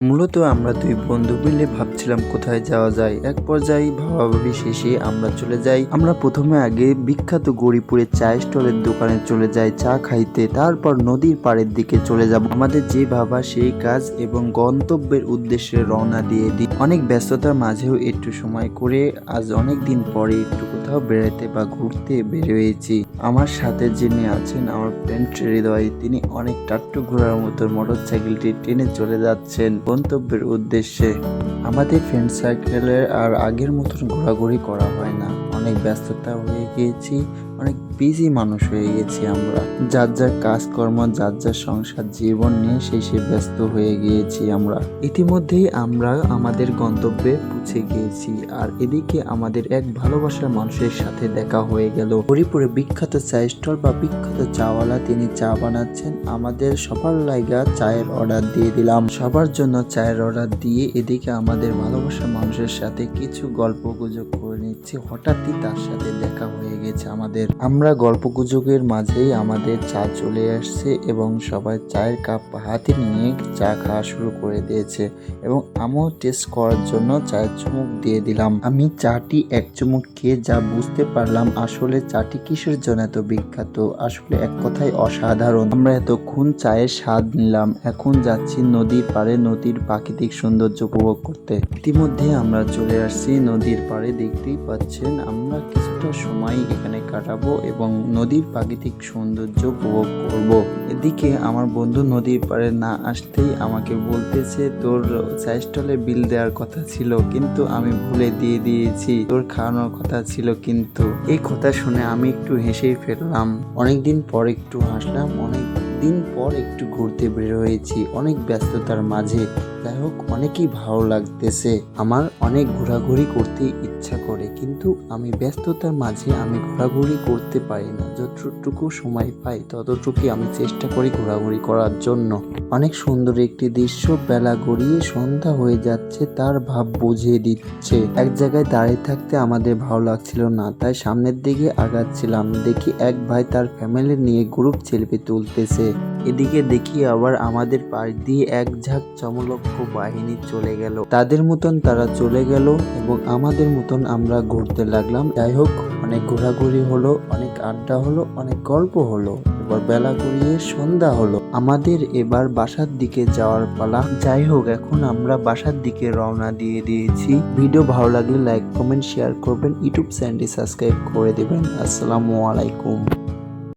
মূলত আমরা দুই বন্ধু মিলে ভাবছিলাম কোথায় যাওয়া যায়। এক পর্যায়ে ভাবাভাবি শেষে আমরা চলে যাই। আমরা প্রথমে আগে বিখ্যাত গৌরীপুরের চায়ের স্টলের দোকানে চলে যাই চা খাইতে, তারপর নদীর পাড়ের দিকে চলে যাব। আমাদের যে ভাবা সেই কাজ এবং গন্তব্যের উদ্দেশ্যে রওনা দিয়ে দিই। অনেক ব্যস্ততার মাঝেও একটু সময় করে আজ অনেক দিন পরে একটু কোথাও বেড়াতে বা ঘুরতে বের হয়েছি। আমার সাথে যিনি আছেন আমার ফ্রেন্ড হৃদয়, তিনি অনেক টাট্টু ঘোড়ার মতো মোটরসাইকেলটি টেনে চলে যাচ্ছেন গন্তব্যের উদ্দেশ্যে। আমাদের ফ্রেন্ড সার্কেলের আর আগের মতন ঘোরাঘুরি করা হয় না, অনেক ব্যস্ততা হয়ে গিয়েছি, অনেক বিজি মানুষ হয়ে গেছি আমরা। যার যার কাজকর্ম, যার যার সংসার জীবন নিয়ে সেই ব্যস্ত হয়ে গিয়েছি আমরা। ইতিমধ্যেই আমরা আমাদের গন্তব্যে পৌঁছে গিয়েছি, আর এদিকে আমাদের এক ভালোবাসার মানুষের সাথে দেখা হয়ে গেল। হরিপুরে বিখ্যাত চা স্টল বা বিখ্যাত চাওয়ালা, তিনি চা বানাচ্ছেন। আমাদের সবার লাইগা চায়ের অর্ডার দিয়ে দিলাম। সবার জন্য চায়ের অর্ডার দিয়ে এদিকে আমাদের ভালোবাসার মানুষের সাথে কিছু গল্প গুজব করে নিচ্ছি। হঠাৎই তার সাথে দেখা হয়ে গেছে আমাদের। আমরা গল্প গুজবের মাঝেই আমাদের চা চলে আসছে এবং সবাই চায়ের কাপ হাতে নিয়ে চা খাওয়া শুরু করে দিয়েছে এবং আমিও টেস্ট করার জন্য চায়ের চুমুক দিয়ে দিলাম। আমি চাটি এক চুমুক খেয়ে যা বুঝতে পারলাম আসলে চাটি কিসের জন্য এত বিখ্যাত, আসলে এক কথায় অসাধারণ। আমরা এতক্ষণ চায়ের স্বাদ নিলাম, এখন যাচ্ছি নদীর পাড়ে নদীর প্রাকৃতিক সৌন্দর্য উপভোগ করতে। ইতিমধ্যে আমরা চলে আসছি নদীর পাড়ে, দেখতেই পাচ্ছেন। আমরা কিছুটা সময় এখানে কাটাবো এবং নদীর প্রাকৃতিক সৌন্দর্য উপভোগ করব। এদিকে আমার বন্ধু নদীর পাড়ে না আসতেই আমাকে বলতেছে, তোর চা স্টলে বিল দেওয়ার কথা ছিল কিন্তু আমি ভুলে দিয়ে দিয়েছি, তোর খাওয়ানোর কথা ছিল কিন্তু। এই কথা শুনে আমি একটু হেসেই ফেললাম। অনেকদিন পর একটু হাসলাম, অনেক দিন পর একটু ঘুরতে বের হয়েছি অনেক ব্যস্ততার মাঝে। যাই হোক, অনেকই ভালো লাগতেছে। আমার অনেক ঘোরাঘুরি করতে ইচ্ছা করে, কিন্তু আমি ব্যস্ততার মাঝে আমি ঘোরাঘুরি করতে পারি না। যতটুকু সময় পাই ততটুকুই আমি চেষ্টা করি ঘোরাঘুরি করার জন্য। অনেক সুন্দর একটি দৃশ্য, বেলা গড়িয়ে সন্ধ্যা হয়ে যাচ্ছে তার ভাব বুঝিয়ে দিচ্ছে। এক জায়গায় দাঁড়িয়ে থাকতে আমাদের ভালো লাগছিল না, তাই সামনের দিকে আগাচ্ছিলাম। দেখি এক ভাই তার ফ্যামিলি নিয়ে গ্রুপ সেলফি তুলতেছে। এদিকে দেখি আবার আমাদের পাশ দিয়ে এক ঝাঁক চমলক্ষ বাহিনী চলে গেল। তাদের মতন তারা চলে গেল এবং আমাদের মতন আমরা ঘুরতে লাগলাম। যাই হোক, অনেক ঘোরাঘুরি হলো, অনেক আড্ডা হলো, অনেক গল্প হলো। এবার বেলা গড়িয়ে সন্ধ্যা হলো, আমাদের এবার বাসার দিকে যাওয়ার পালা। যাই হোক, এখন আমরা বাসার দিকে রওনা দিয়ে দিয়েছি। ভিডিও ভালো লাগলে লাইক কমেন্ট শেয়ার করবেন, ইউটিউব চ্যানেলটি সাবস্ক্রাইব করে দেবেন। আসসালামু আলাইকুম।